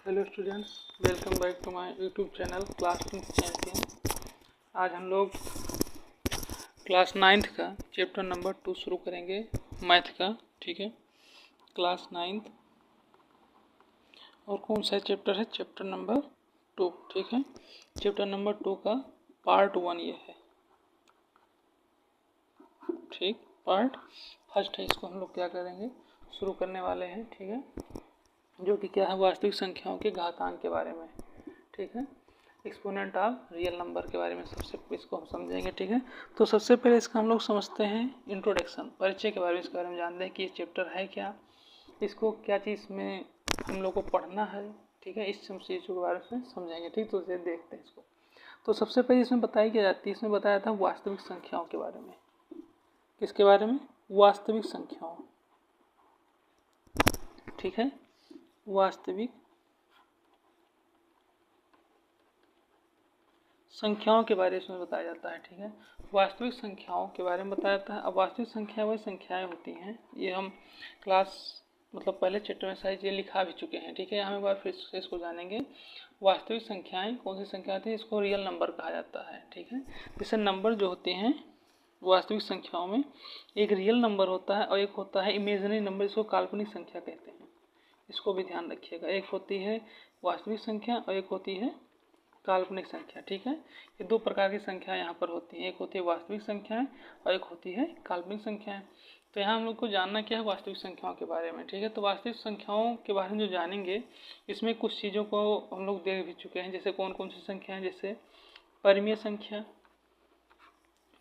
Hello students, welcome back to my YouTube channel class 10 champion. आज हम लोग class 9th का चैप्टर नंबर 2 शुरू करेंगे, मैथ का। ठीक है, क्लास 9th और कौन सा चैप्टर है? Chapter number 2। ठीक है, चैप्टर नंबर 2 का पार्ट 1 ये है। ठीक, पार्ट फर्स्ट है। इसको हम लोग क्या करेंगे, शुरू करने वाले हैं। ठीक है, जो कि क्या है, वास्तविक संख्याओं के घातांक के बारे में। ठीक है, एक्सपोनेंट ऑफ रियल नंबर के बारे में सबसे इसको हम समझेंगे। ठीक है, तो सबसे पहले इसका हम लोग समझते हैं इंट्रोडक्शन, परिचय के बारे में। इसके बारे में जानते हैं कि ये चैप्टर है क्या, इसको क्या चीज़ में हम लोग को पढ़ना है। ठीक है, इस सब चीज़ों के बारे में समझेंगे। ठीक, तो इसे देखते हैं इसको। तो सबसे पहले इसमें बताई क्या जाती है, इसमें बताया था वास्तविक संख्याओं के बारे में। किसके बारे में? वास्तविक संख्याओं। ठीक है, वास्तविक संख्याओं के बारे में बताया जाता है। ठीक है, वास्तविक संख्याओं के बारे में बताया जाता है। अब वास्तविक संख्या वह संख्याएं होती हैं, ये हम क्लास पहले चैप्टर में सारी चीज़ें लिखा भी चुके हैं। ठीक है, हम एक बार फिर से इसको जानेंगे। वास्तविक संख्याएं कौन सी संख्या होती है? इसको रियल नंबर कहा जाता है। ठीक है, जैसे नंबर जो होते हैं वास्तविक संख्याओं में, एक रियल नंबर होता है और एक होता है इमेजिनरी नंबर, इसको काल्पनिक संख्या कहते हैं। इसको भी ध्यान रखिएगा, एक होती है वास्तविक संख्या और एक होती है काल्पनिक संख्या। ठीक है, ये दो प्रकार की संख्या यहाँ पर होती हैं, एक होती है वास्तविक संख्याएं और एक होती है काल्पनिक संख्याएं। तो यहाँ हम लोग को जानना क्या है, वास्तविक संख्याओं के बारे में। ठीक है, तो वास्तविक संख्याओं के बारे में जो जानेंगे, इसमें कुछ चीज़ों को हम लोग देख भी चुके हैं। जैसे कौन कौन सी संख्या है, जैसे परिमेय संख्या।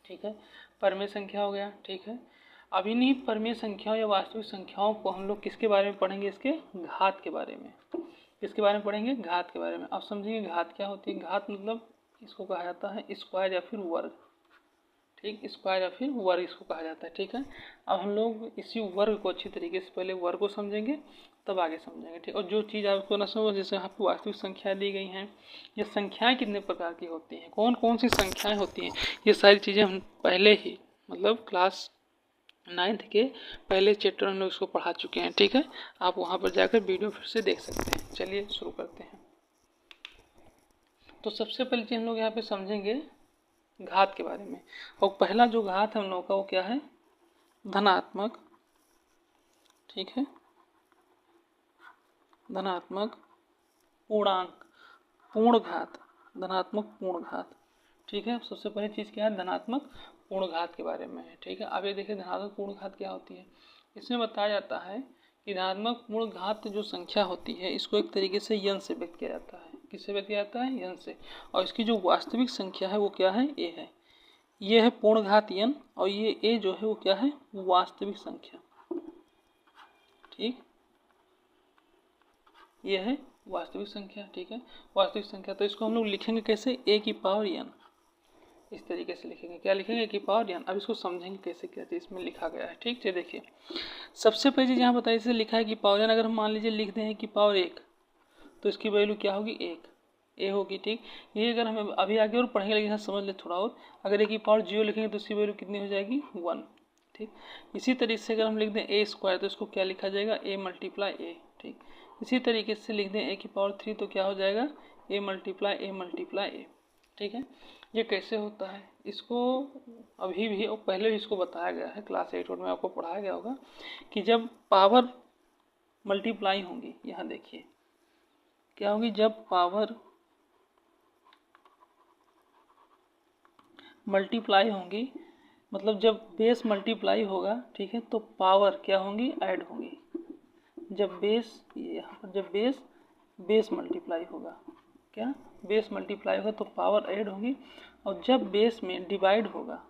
ठीक है, परिमेय संख्या हो गया। ठीक है, अभी नहीं, परिमेय संख्याओं या वास्तविक संख्याओं को हम लोग किसके बारे में पढ़ेंगे? इसके घात के बारे में। किसके बारे में पढ़ेंगे? घात के बारे में। अब समझिए घात क्या होती है। घात मतलब इसको कहा जाता है स्क्वायर या फिर वर्ग। ठीक, स्क्वायर या फिर वर्ग इसको कहा जाता है। ठीक है, अब हम लोग इसी वर्ग को अच्छी तरीके से पहले वर्ग को समझेंगे, तब आगे समझेंगे। ठीक, और जो चीज़ आपको न समझ, जैसे आपको वास्तविक संख्याएं दी गई हैं, ये संख्याएं कितने प्रकार की होती हैं, कौन कौन सी संख्याएं होती हैं, ये सारी चीज़ें हम पहले ही क्लास 9th के पहले चैप्टर में लोग इसको पढ़ा चुके हैं। ठीक है, आप वहाँ पर जाकर वीडियो फिर से देख सकते हैं। चलिए शुरू करते हैं। तो सबसे पहले चीज़ हम लोग यहाँ पे समझेंगे घात के बारे में। और पहला जो घात है हम लोग का, वो क्या है? धनात्मक। ठीक है, धनात्मक पूर्णांक, पूर्ण घात, धनात्मक पूर्ण घात। ठीक है, सबसे पहली चीज़ क्या है? धनात्मक पूर्ण घात के बारे में है। ठीक है, अब ये देखिए धनात्मक पूर्ण घात क्या होती है। इसमें बताया जाता है कि धनात्मक पूर्ण घात जो संख्या होती है, इसको एक तरीके से यन से व्यक्त किया जाता है। किससे व्यक्त किया जाता है? यन से। और इसकी जो वास्तविक संख्या है वो क्या है? ए है। ये है पूर्ण घात यन, और ये ए जो है वो क्या है? वास्तविक संख्या। ठीक, ये है वास्तविक संख्या। ठीक है, वास्तविक संख्या। तो इसको हम लोग लिखेंगे कैसे? ए की पावर एन। इस तरीके से लिखेंगे। क्या लिखेंगे? ए की पावर एन। अब इसको समझेंगे कैसे, क्या चीज़ इसमें लिखा गया है। ठीक है, देखिए सबसे पहली चीज़ यहाँ बताइए, इसे लिखा है कि पावर एन। अगर हम मान लीजिए लिख दें कि पावर 1, तो इसकी वैल्यू क्या होगी? 1 ए होगी। ठीक, ये अगर हम अभी आगे और पढ़ेंगे, लेकिन यहाँ समझ ले थोड़ा और। अगर ए की पावर 0 लिखेंगे तो इसकी वैल्यू कितनी हो जाएगी? 1। ठीक, इसी तरीके से अगर हम लिख दें ए स्क्वायर, तो इसको क्या लिखा जाएगा? ए मल्टीप्लाई ए। ठीक, इसी तरीके से लिख दें ए की पावर 3, तो क्या हो जाएगा? ए मल्टीप्लाई ए मल्टीप्लाई ए। ठीक है, ये कैसे होता है, इसको अभी भी और पहले भी इसको बताया गया है, क्लास 8 में आपको पढ़ाया गया होगा कि जब पावर मल्टीप्लाई होंगी, यहाँ देखिए क्या होगी, जब पावर मल्टीप्लाई होंगी, मतलब जब बेस मल्टीप्लाई होगा। ठीक है, तो पावर क्या होंगी? ऐड होंगी। जब बेस, यहाँ पर जब बेस मल्टीप्लाई होगा, क्या बेस मल्टीप्लाई होगा तो पावर ऐड होगी। और जब बेस में डिवाइड होगा,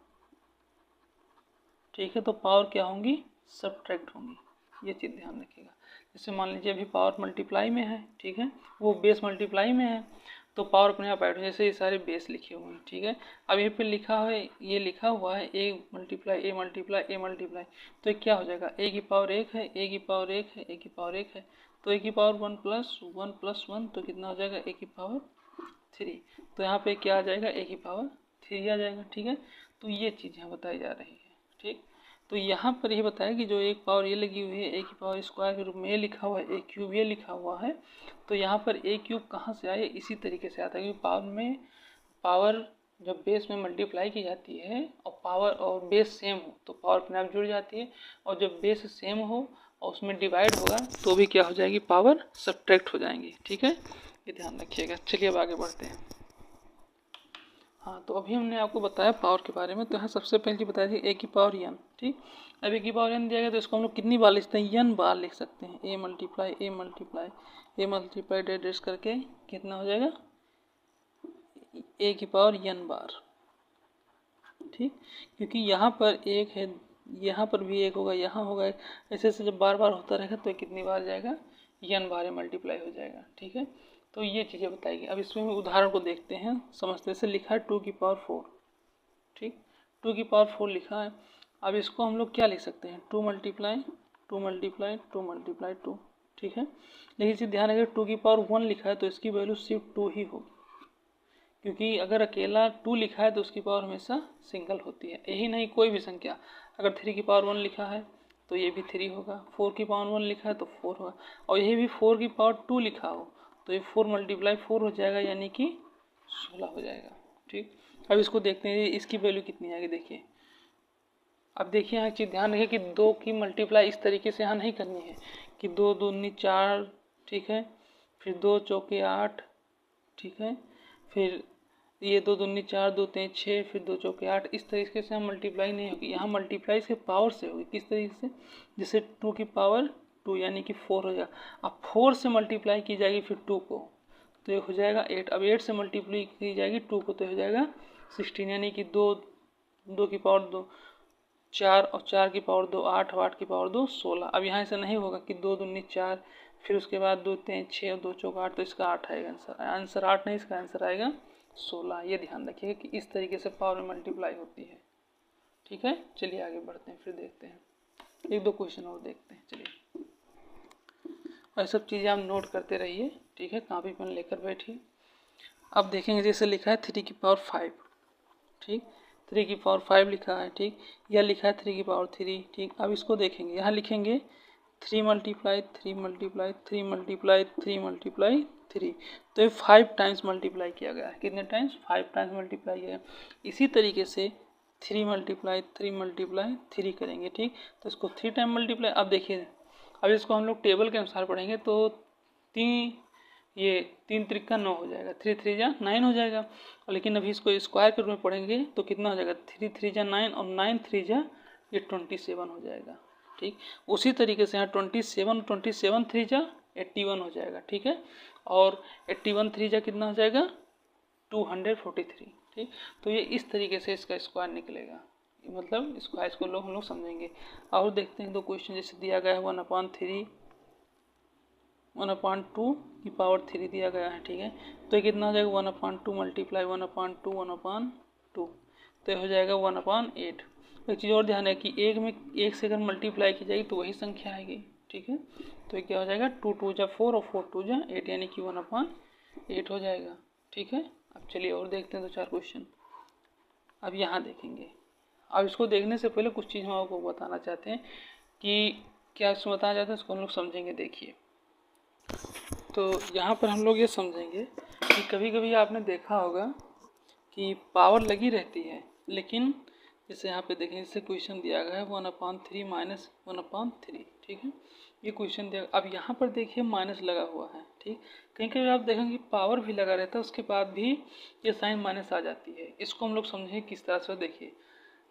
ठीक है, तो पावर क्या होंगी? सब्ट्रैक्ट होंगी। ये चीज़ ध्यान रखिएगा। जैसे मान लीजिए अभी पावर मल्टीप्लाई में है, ठीक है, वो बेस मल्टीप्लाई में है, तो पावर अपने आप ऐड हो। जैसे ये सारे बेस लिखे हुए हैं। ठीक है, अब ये पे लिखा है, ये लिखा हुआ है A multiply A multiply A multiply, तो क्या हो जाएगा? ए की पावर 1 है, ए की पावर 1 है, ए की पावर 1 है, तो ए की पावर 1 + 1 तो कितना हो जाएगा? ए की पावर 3। तो यहाँ पे क्या आ जाएगा? ए की पावर 3 आ जाएगा। ठीक है, तो ये चीज़ यहाँ बताई जा रही है। ठीक, तो यहाँ पर ये बताया कि जो एक पावर ये लगी हुई है, ए की पावर स्क्वायर के रूप में ये लिखा हुआ है, ए क्यूब ये लिखा हुआ है, तो यहाँ पर ए क्यूब कहाँ से आए, इसी तरीके से आता है क्योंकि पावर जब बेस में मल्टीप्लाई की जाती है और पावर और बेस सेम हो तो पावर अपने आप जुड़ जाती है, और जब बेस सेम हो और उसमें डिवाइड होगा तो भी क्या हो जाएगी, पावर सब्ट्रैक्ट हो जाएंगी। ठीक है, ये ध्यान रखिएगा। चलिए अब आगे बढ़ते हैं। हाँ, तो अभी हमने आपको बताया पावर के बारे में। तो यहाँ सबसे पहले बताया थी ए की पावर एन। ठीक, अब ए की पावर एन दिया गया तो इसको हम लोग कितनी बार लिख सकते हैं, एन बार लिख सकते हैं। ए मल्टीप्लाई डेस करके कितना हो जाएगा, ए की पावर एन बार। ठीक, क्योंकि यहाँ पर एक है, यहाँ पर भी एक होगा, यहाँ होगा, ऐसे ऐसे जब बार बार होता रहेगा तो कितनी बार जाएगा, एन बार मल्टीप्लाई हो जाएगा। ठीक है, तो ये चीज़ें बताएगी। अब इसमें उदाहरण को देखते हैं, समझते से लिखा है 2 की पावर 4। ठीक, 2 की पावर 4 लिखा है। अब इसको हम लोग क्या लिख सकते हैं, 2 मल्टीप्लाई 2। ठीक है, लेकिन इसे ध्यान रखिए 2 की पावर 1 लिखा है तो इसकी वैल्यू सिर्फ 2 ही होगी, क्योंकि अगर अकेला 2 लिखा है तो उसकी पावर हमेशा सिंगल होती है। यही नहीं, कोई भी संख्या अगर 3 की पावर 1 लिखा है तो ये भी 3 होगा, 4 की पावर 1 लिखा है तो 4 होगा, और यही भी 4 की पावर 2 लिखा हो तो ये 4 मल्टीप्लाई 4 हो जाएगा, यानी कि 16 हो जाएगा। ठीक, अब इसको देखते हैं इसकी वैल्यू कितनी आएगी। देखिए, अब देखिए यहाँ एक चीज़ ध्यान रखिए कि 2 की मल्टीप्लाई इस तरीके से यहाँ नहीं करनी है कि 2 दूनी 4, ठीक है, फिर 2 चौके 8, ठीक है, फिर ये 2 दूनी 4, 2 3 6, फिर 2 चौके 8, इस तरीके से हम मल्टीप्लाई नहीं होगी। यहाँ मल्टीप्लाई इसके पावर से होगी। किस तरीके से, जैसे 2 की पावर 2 यानी कि 4 हो जाएगा। अब 4 से मल्टीप्लाई की जाएगी फिर 2 को तो ये हो जाएगा 8। अब 8 से मल्टीप्लाई की जाएगी 2 को तो हो जाएगा 16, यानी कि 2 की पावर 2 4, और 4 की पावर 2 8, और 8 की पावर 2 16। अब यहाँ ऐसा नहीं होगा कि 2 दूनी 4, फिर उसके बाद 2 3 6 और 2 चौका 8, तो इसका 8 आएगा आंसर 8 नहीं, इसका आंसर आएगा 16। ये ध्यान रखिएगा कि इस तरीके से पावर में मल्टीप्लाई होती है। ठीक है, चलिए आगे बढ़ते हैं, फिर देखते हैं एक दो क्वेश्चन और देखते हैं। चलिए, और सब चीज़ें आप नोट करते रहिए। ठीक है, कॉपी पेन लेकर बैठिए। अब देखेंगे जैसे लिखा है 3 की पावर 5। ठीक, 3 की पावर 5 लिखा है। ठीक, यह लिखा है 3 की पावर 3। ठीक, अब इसको देखेंगे, यहाँ लिखेंगे 3 मल्टीप्लाई 3, तो ये 5 टाइम्स मल्टीप्लाई किया गया है। कितने टाइम्स, 5 टाइम्स मल्टीप्लाई किया गया। इसी तरीके से 3 मल्टीप्लाई 3 करेंगे। ठीक, तो इसको 3 टाइम मल्टीप्लाई। अब देखिए, अब इसको हम लोग टेबल के अनुसार पढ़ेंगे तो 3 त्रिका 9 हो जाएगा, 3 3 जा 9 हो जाएगा। लेकिन अभी इसको स्क्वायर के रूप में पढ़ेंगे तो कितना हो जाएगा, 3 3 जा 9 और 9 3 जा ये 27 हो जाएगा। ठीक, उसी तरीके से यहाँ 27 3 जा 81 हो जाएगा। ठीक है, और 81 3 जा कितना हो जाएगा, 243। ठीक, तो ये इस तरीके से इसका स्क्वायर निकलेगा, मतलब स्क्वायर को हम लोग समझेंगे। और देखते हैं दो क्वेश्चन जैसे दिया गया है 1/2 की पावर 3 दिया गया है। ठीक है, तो ये कितना हो जाएगा, 1/2 मल्टीप्लाई 1/2 तो ये हो जाएगा 1/8। एक चीज़ और ध्यान है कि एक से अगर मल्टीप्लाई की जाएगी तो वही संख्या आएगी। ठीक है, तो ये क्या हो जाएगा, 2 2 जा 4 और 4 2 जा 8, यानी कि 1/8 हो जाएगा। ठीक है, अब चलिए और देखते हैं 2 4 क्वेश्चन। अब यहाँ देखेंगे, अब इसको देखने से पहले कुछ चीज़ हम आपको बताना चाहते हैं कि क्या इसमें बताया जाता है, इसको हम लोग समझेंगे। देखिए, तो यहाँ पर हम लोग ये समझेंगे कि कभी कभी आपने देखा होगा कि पावर लगी रहती है, लेकिन जैसे यहाँ पे देखें, इससे क्वेश्चन दिया गया है 1/3 माइनस 1/3। ठीक है, ये क्वेश्चन दिया। अब यहाँ पर देखिए माइनस लगा हुआ है। ठीक, कहीं कहीं आप देखेंगे पावर भी लगा रहता है, उसके बाद भी ये साइन माइनस आ जाती है। इसको हम लोग समझें किस तरह से। देखिए,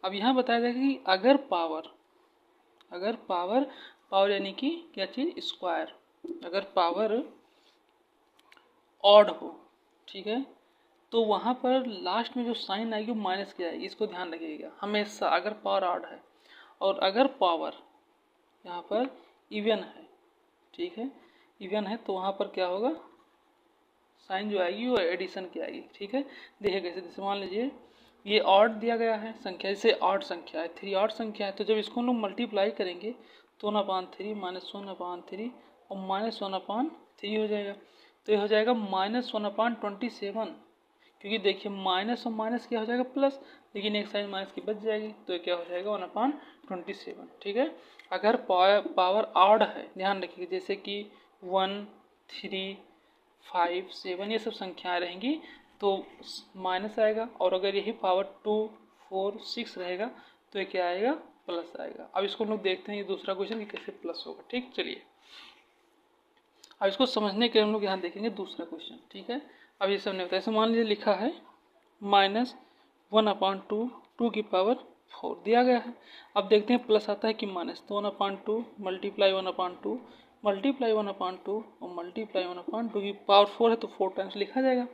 अब यहाँ बताया जाएगा कि अगर पावर यानी कि क्या चीज़, स्क्वायर, अगर पावर ऑड हो, ठीक है, तो वहाँ पर लास्ट में जो साइन आएगी वो माइनस की आएगी। इसको ध्यान रखिएगा हमेशा, अगर पावर ऑड है। और अगर पावर यहाँ पर इवन है, ठीक है, इवन है, तो वहाँ पर क्या होगा, साइन जो आएगी वो एडिशन की आएगी। ठीक है, देखिए कैसे, जैसे मान लीजिए ये ऑड दिया गया है संख्या, जैसे ऑड संख्या है, 3 ऑड संख्या है, तो जब इसको हम लोग मल्टीप्लाई करेंगे तो 1/3 माइनस 1/3 और माइनस 1/3 हो जाएगा। तो ये हो जाएगा -1/27, क्योंकि देखिए माइनस और माइनस क्या हो जाएगा प्लस, लेकिन एक साइड माइनस की बच जाएगी तो ये क्या हो जाएगा 1/27। ठीक है। अगर पावर ऑड है, ध्यान रखिए, जैसे कि 1, 3, 5, 7 ये सब संख्याएं रहेंगी तो माइनस आएगा, और अगर यही पावर 2, 4, 6 रहेगा तो ये क्या आएगा प्लस आएगा। अब इसको हम लोग देखते हैं ये दूसरा क्वेश्चन कि कैसे प्लस होगा। ठीक, चलिए अब इसको समझने के लिए हम लोग यहाँ देखेंगे दूसरा क्वेश्चन। ठीक है, अब ये सब नहीं होता है। मान लीजिए लिखा है -1/2 2 की पावर 4 दिया गया है। अब देखते हैं प्लस आता है कि माइनस, तो 1/2 मल्टीप्लाई 1/2 मल्टीप्लाई 1/2 और मल्टीप्लाई 1/2 की पावर 4 है तो 4 टाइम्स लिखा जाएगा।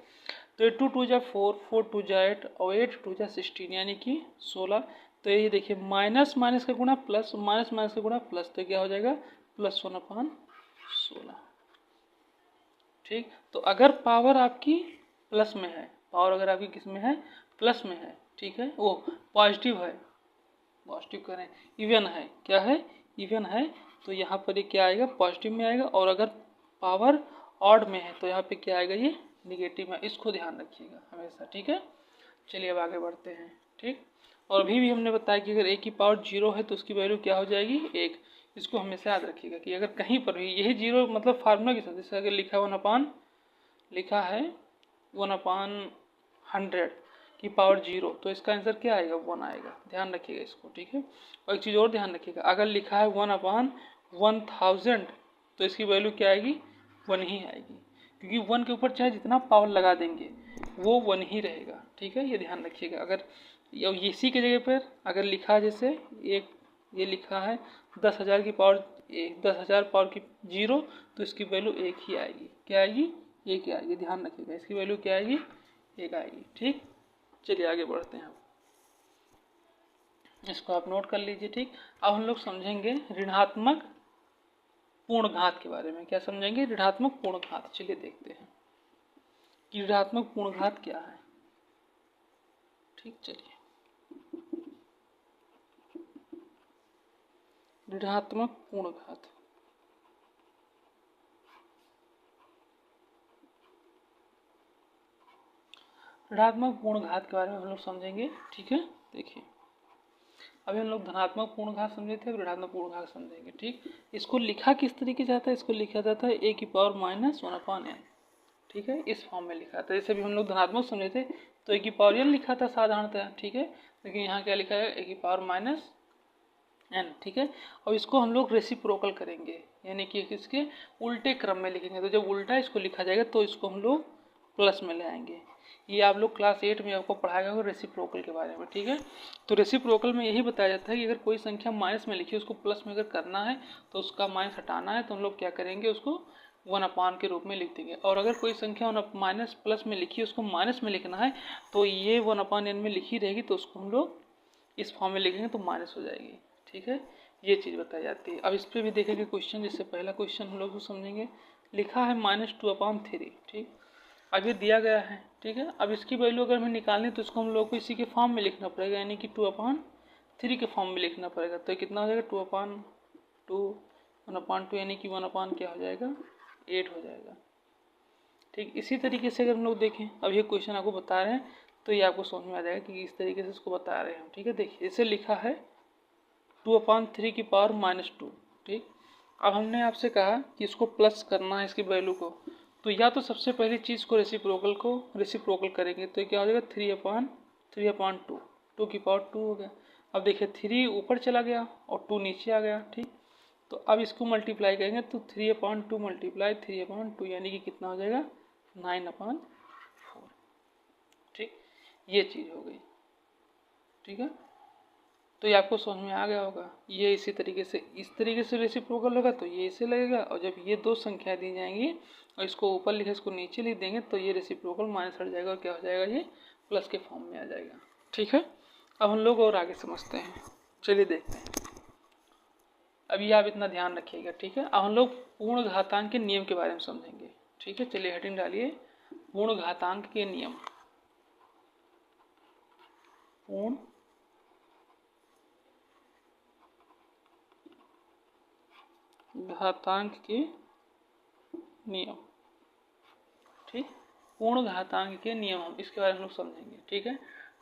तो ये 2 2 जा 4, 4 2 जा 8 और 8 2 जा 16 यानी कि 16। तो ये देखिए माइनस माइनस का गुणा प्लस, माइनस माइनस का गुणा प्लस, तो क्या हो जाएगा +1/16। ठीक, तो अगर पावर आपकी प्लस में है, पावर अगर आपकी किस में है प्लस में है, ठीक है, वो पॉजिटिव है, पॉजिटिव करें, इवन है, क्या है इवन है, तो यहाँ पर ये क्या आएगा पॉजिटिव में आएगा। और अगर पावर ऑड में है तो यहाँ पे क्या आएगा ये निगेटिव में। इसको ध्यान रखिएगा हमेशा। ठीक है, चलिए अब आगे बढ़ते हैं। ठीक, और अभी भी हमने बताया कि अगर a की पावर 0 है तो उसकी वैल्यू क्या हो जाएगी 1। इसको हमेशा याद रखिएगा कि अगर कहीं पर भी यही 0 मतलब फार्मूला के साथ, जैसे अगर लिखा है 1/100 की पावर 0 तो इसका आंसर क्या आएगा 1 आएगा। ध्यान रखिएगा इसको। ठीक है, और एक चीज़ और ध्यान रखिएगा, अगर लिखा है 1/1000 तो इसकी वैल्यू क्या आएगी 1 ही आएगी, क्योंकि 1 के ऊपर चाहे जितना पावर लगा देंगे वो 1 ही रहेगा। ठीक है, ये ध्यान रखिएगा। अगर इसी के जगह पर अगर लिखा है जैसे एक ये लिखा है 10,000 की पावर 10,000 पावर की 0 तो इसकी वैल्यू 1 ही आएगी। क्या आएगी 1 ही आएगी। ध्यान रखिएगा इसकी वैल्यू क्या आएगी 1 आएगी। ठीक, चलिए आगे बढ़ते हैं। इसको आप नोट कर लीजिए। ठीक, अब हम लोग समझेंगे ऋणात्मक पूर्ण घात के बारे में। क्या समझेंगे ऋणात्मक पूर्ण घात। चलिए देखते हैं कि ऋणात्मक पूर्ण घात क्या है। ठीक, चलिए ऋणात्मक पूर्ण घात। ऋणात्मक पूर्ण घात के बारे में हम लोग समझेंगे। ठीक है, देखिए अभी हम लोग धनात्मक पूर्ण घात समझे थे, ऋणात्मक पूर्ण घात समझेंगे। ठीक, इसको लिखा किस तरीके से जाता है, इसको लिखा जाता है a की पावर -1/n। ठीक है, इस फॉर्म में लिखा था। जैसे भी हम लोग धनात्मक समझे थे तो a की पावर n लिखा था साधारणतः। ठीक है, लेकिन यहाँ क्या लिखा है a की पावर -n। ठीक है, और इसको हम लोग रेसिप्रोकल करेंगे, यानी कि इसके उल्टे क्रम में लिखेंगे। तो जब उल्टा इसको लिखा जाएगा तो इसको हम लोग प्लस में ले आएंगे। ये आप लोग क्लास 8 में आपको पढ़ाया होगा रेसिप्रोकल के बारे में। ठीक है, तो रेसिप्रोकल में यही बताया जाता है कि अगर कोई संख्या माइनस में लिखी है उसको प्लस में अगर करना है तो उसका माइनस हटाना है तो हम लोग क्या करेंगे उसको 1/n के रूप में लिख देंगे। और अगर कोई संख्या माइनस प्लस में लिखी है उसको माइनस में लिखना है तो ये 1/n में लिखी रहेगी तो उसको हम लोग इस फॉर्म में लिखेंगे तो माइनस हो जाएगी। ठीक है, ये चीज़ बताई जाती है। अब इस पर भी देखेंगे क्वेश्चन। जैसे पहला क्वेश्चन हम लोग समझेंगे, लिखा है -2/3। ठीक, अब ये दिया गया है। ठीक है, अब इसकी वैल्यू अगर हमें निकालनी है तो इसको हम लोग को इसी के फॉर्म में लिखना पड़ेगा, यानी कि 2/3 के फॉर्म में लिखना पड़ेगा। तो कितना हो जाएगा 2/2 1/2 यानी कि 1/, क्या हो जाएगा 8 हो जाएगा। ठीक, इसी तरीके से अगर हम लोग देखें, अब ये क्वेश्चन आपको बता रहे हैं तो ये आपको समझ में आ जाएगा कि इस तरीके से इसको बता रहे हैं हम। ठीक है, देखिए इसे लिखा है 2/3 की पावर -2। ठीक, अब हमने आपसे कहा कि इसको प्लस करना है इसकी वैल्यू को, तो या तो सबसे पहली चीज़ को रेसिप्रोकल करेंगे तो क्या हो जाएगा 3/2 2 की पावर 2 हो गया। अब देखिए 3 ऊपर चला गया और 2 नीचे आ गया। ठीक, तो अब इसको मल्टीप्लाई करेंगे तो 3/2 मल्टीप्लाई 3/2 यानी कि कितना हो जाएगा 9/4। ठीक, ये चीज़ हो गई। ठीक है, तो ये आपको समझ में आ गया होगा। ये इस तरीके से रेसिप्रोकल होगा तो ये इसे लगेगा, और जब ये दो संख्या दी जाएंगी और इसको ऊपर लिखे इसको नीचे लिख देंगे तो ये रेसिप्रोकल माइनस हट जाएगा और क्या हो जाएगा ये प्लस के फॉर्म में आ जाएगा। ठीक है, अब हम लोग और आगे समझते हैं। चलिए देखते हैं। अभी आप इतना ध्यान रखिएगा। ठीक है, अब हम लोग पूर्ण घातांक के नियम के बारे में समझेंगे। ठीक है, चलिए हेडिंग डालिए पूर्ण घातांक के नियम। पूर्ण घातांक के नियम। ठीक, पूर्ण घातांक के नियम हम इसके बारे में हम लोग समझेंगे, ठीक है।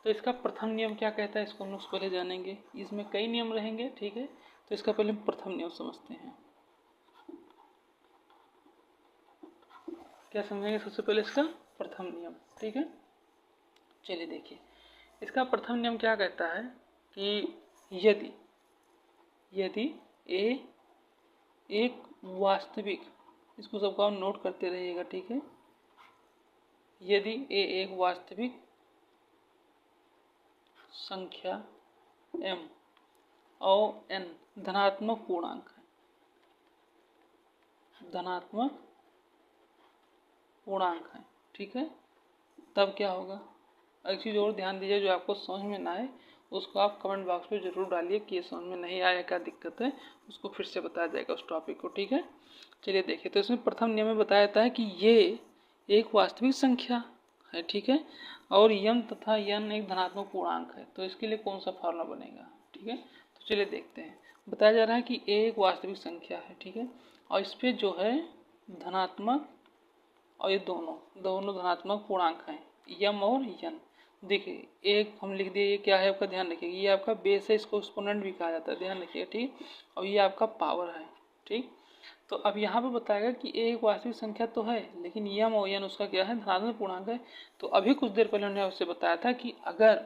तो इसका प्रथम नियम क्या कहता है, इसको हम लोग पहले जानेंगे। इसमें कई नियम रहेंगे, ठीक है। तो इसका पहले हम प्रथम नियम समझते हैं। क्या समझेंगे सबसे पहले इसका प्रथम नियम, ठीक है। चलिए देखिए, इसका प्रथम नियम क्या कहता है कि यदि ए एक वास्तविक, इसको सबको आप नोट करते रहिएगा, ठीक है। यदि ए एक वास्तविक संख्या m और n धनात्मक पूर्णांक है, धनात्मक पूर्णांक है, ठीक है, तब क्या होगा। एक चीज़ और ध्यान दीजिए, जो आपको समझ में ना आए उसको आप कमेंट बॉक्स में जरूर डालिए कि ये समझ में नहीं आया, क्या दिक्कत है, उसको फिर से बताया जाएगा उस टॉपिक को, ठीक है। चलिए देखिए, तो इसमें प्रथम नियम में बताया जाता है कि ये एक वास्तविक संख्या है, ठीक है, और यम तथा यन एक धनात्मक पूर्णांक है। तो इसके लिए कौन सा फार्मूला बनेगा, ठीक है। तो चलिए देखते हैं। बताया जा रहा है कि ए एक वास्तविक संख्या है, ठीक है, और इस पर जो है धनात्मक, और ये दोनों धनात्मक पूर्णांक हैं, यम और यन। देखिए एक हम लिख दिए, ये क्या है आपका, ध्यान रखिएगा, ये आपका बेस है, इसको एक्सपोनेंट भी कहा जाता है, ध्यान रखिएगा, ठीक। और ये आपका पावर है, ठीक। तो अब यहाँ पे बताएगा कि एक वास्तविक संख्या तो है, लेकिन यम और यन उसका क्या है, धनात्मक पूर्णांक है। तो अभी कुछ देर पहले उन्होंने उससे बताया था कि अगर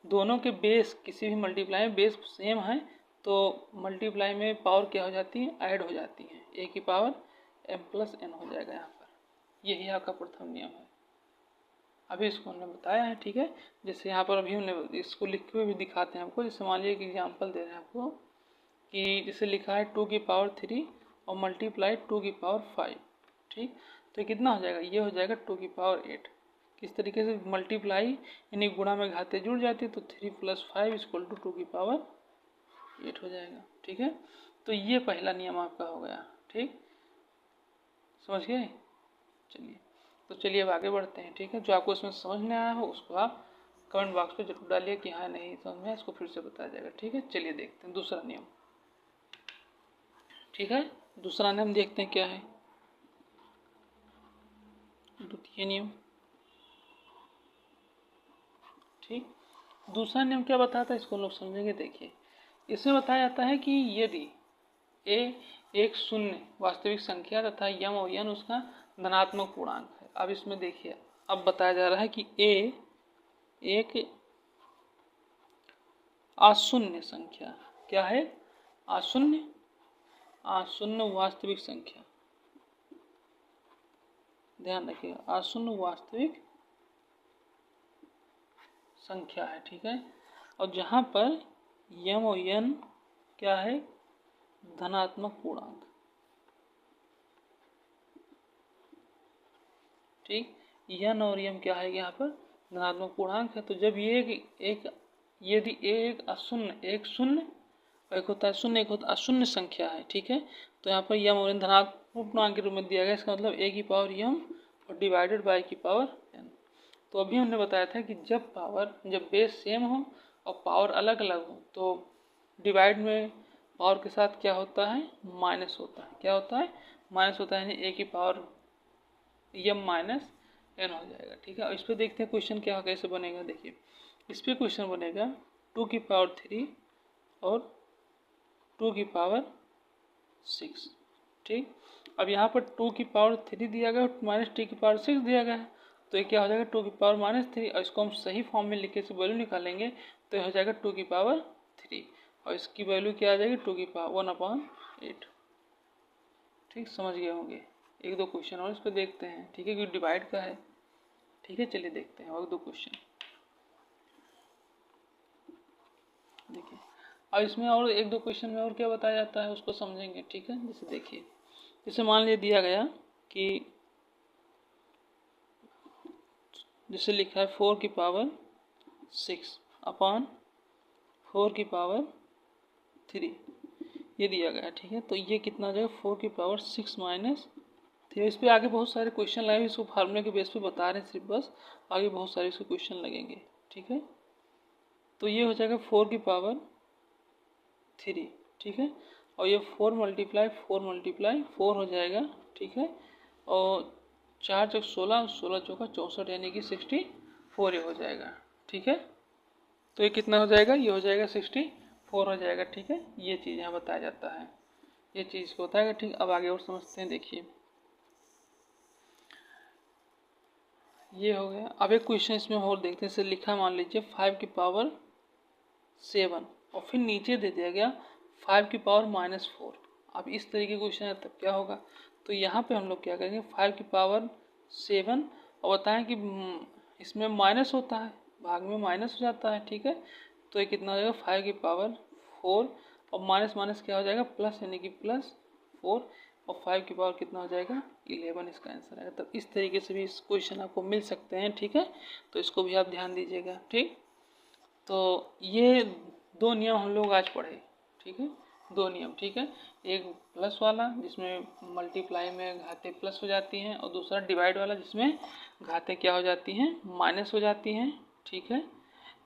दोनों के बेस किसी भी मल्टीप्लाई में बेस सेम है तो मल्टीप्लाई में पावर क्या हो जाती है, ऐड हो जाती है, ए की पावर m+n हो जाएगा यहाँ पर। यही आपका प्रथम नियम है, अभी इसको हमने बताया है, ठीक है। जैसे यहाँ पर अभी हमने इसको लिखे हुए भी दिखाते हैं आपको। जैसे मान लीजिए एक एग्जाम्पल दे रहे हैं आपको कि जैसे लिखा है 2 की पावर 3 और मल्टीप्लाई 2 की पावर 5, ठीक। तो कितना हो जाएगा, ये हो जाएगा 2 की पावर 8। किस तरीके से मल्टीप्लाई यानी गुणा में घाते जुड़ जाती है, तो 3 + 5 = 2 की पावर 8 हो जाएगा, ठीक है। तो ये पहला नियम आपका हो गया, ठीक, समझ गए। चलिए, तो चलिए अब आगे बढ़ते हैं, ठीक है। जो आपको इसमें समझ में आया हो उसको आप कमेंट बॉक्स में जरूर डालिए कि हाँ नहीं समझ में, इसको फिर से बताया जाएगा, ठीक है। चलिए देखते हैं दूसरा नियम, ठीक है। दूसरा नियम देखते हैं क्या है, द्वितीय नियम, ठीक। दूसरा नियम क्या बताता है, इसको लोग समझेंगे। देखिए, इसमें बताया जाता है कि यदि ए एक शून्य वास्तविक संख्या तथा यम और यन उसका धनात्मक पूर्णांक है। अब इसमें देखिए, अब बताया जा रहा है कि ए एक अशून्य संख्या, क्या है, अशून्य वास्तविक संख्या, ध्यान रखिएगा, अशून्य वास्तविक संख्या है, ठीक है। और जहां पर यम और यन क्या है, धनात्मक पूर्णांक, ठीक। यन और यम क्या है, यहाँ पर धनात्मक पूर्णांक है। तो जब ये एक यदि एक अशून्य, एक शून्य, एक होता है शून्य, एक होता अशून्य संख्या है, ठीक है। तो यहाँ पर यम और धनात्मक पूर्णांक के रूप में दिया गया, इसका मतलब ए की पावर यम और डिवाइडेड बाय की पावर एन। तो अभी हमने बताया था कि जब बेस सेम हो और पावर अलग अलग हो तो डिवाइड में पावर के साथ क्या होता है, माइनस होता है, क्या होता है, माइनस होता है, यानी ए की पावर यम माइनस एन हो जाएगा, ठीक है। और इस पर देखते हैं क्वेश्चन क्या कैसे बनेगा। देखिए, इस पर क्वेश्चन बनेगा 2 की पावर 3 और 2 की पावर 6, ठीक। अब यहाँ पर 2 की पावर 3 दिया गया माइनस टी की पावर 6 दिया गया है, तो ये क्या हो जाएगा 2 की पावर -3, और इसको हम सही फॉर्म में लिख के वैल्यू निकालेंगे तो ये हो जाएगा 2 की पावर 3, और इसकी वैल्यू क्या आ जाएगी 2 की पावर 1/8, ठीक। समझ गए होंगे। एक दो क्वेश्चन और इस पर देखते हैं, ठीक है, क्योंकि डिवाइड का है, ठीक है। चलिए देखते हैं और दो क्वेश्चन। देखिए, और इसमें और एक दो क्वेश्चन में और क्या बताया जाता है उसको समझेंगे, ठीक है। जैसे देखिए, जैसे मान लीजिए दिया गया कि जैसे लिखा है 4 की पावर 6 अपॉन 4 की पावर 3, ये दिया गया, ठीक है। तो ये कितना हो जाएगा, 4 की पावर 6 माइनस 3। इस पर आगे बहुत सारे क्वेश्चन लगे, इसको फार्मूले के बेस पे बता रहे हैं सिर्फ, बस आगे बहुत सारे इसके क्वेश्चन लगेंगे, ठीक है। तो ये हो जाएगा 4 की पावर 3, ठीक है, और ये 4 × 4 × 4 हो जाएगा, ठीक है। और 4 चौक 16, 16 चौका 64 यानी कि 64 ये हो जाएगा। ठीक है, तो ये कितना हो जाएगा, ये हो जाएगा 64 हो जाएगा। ठीक है, ये चीज़ यहाँ बताया जाता है, ये चीज़ को बताएगा। ठीक, अब आगे और समझते हैं। देखिए ये हो गया। अब एक क्वेश्चन इसमें और देखते हैं। इसे लिखा मान लीजिए 5 की पावर 7 और फिर नीचे दे दिया गया 5 की पावर -4। अब इस तरीके का क्वेश्चन है तब क्या होगा, तो यहाँ पे हम लोग क्या करेंगे 5 की पावर 7 और बताएं कि इसमें माइनस होता है, भाग में माइनस हो जाता है। ठीक है, तो ये कितना हो जाएगा 5 की पावर 4 और माइनस माइनस क्या हो जाएगा प्लस, यानी कि +4 और 5 की पावर कितना हो जाएगा 11 इसका आंसर आएगा। तो इस तरीके से भी इस क्वेश्चन आपको मिल सकते हैं। ठीक है, तो इसको भी आप ध्यान दीजिएगा। ठीक, तो ये 2 नियम हम लोग आज पढ़े। ठीक है, 2 नियम। ठीक है, एक प्लस वाला जिसमें मल्टीप्लाई में घातें प्लस हो जाती हैं और दूसरा डिवाइड वाला जिसमें घातें क्या हो जाती हैं माइनस हो जाती हैं। ठीक है,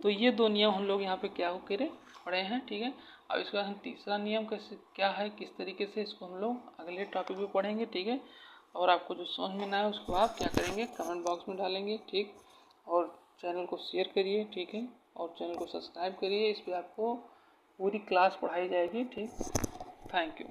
तो ये 2 नियम हम लोग यहाँ पे क्या हो करे पढ़े हैं। ठीक है, अब इसके बाद हम तीसरा नियम कैसे क्या है, किस तरीके से, इसको हम लोग अगले टॉपिक में पढ़ेंगे। ठीक है, और आपको जो समझ में ना आए उसको आप क्या करेंगे कमेंट बॉक्स में डालेंगे। ठीक, और चैनल को शेयर करिए। ठीक है, और चैनल को सब्सक्राइब करिए, इस पर आपको पूरी क्लास पढ़ाई जाएगी। ठीक, थैंक यू।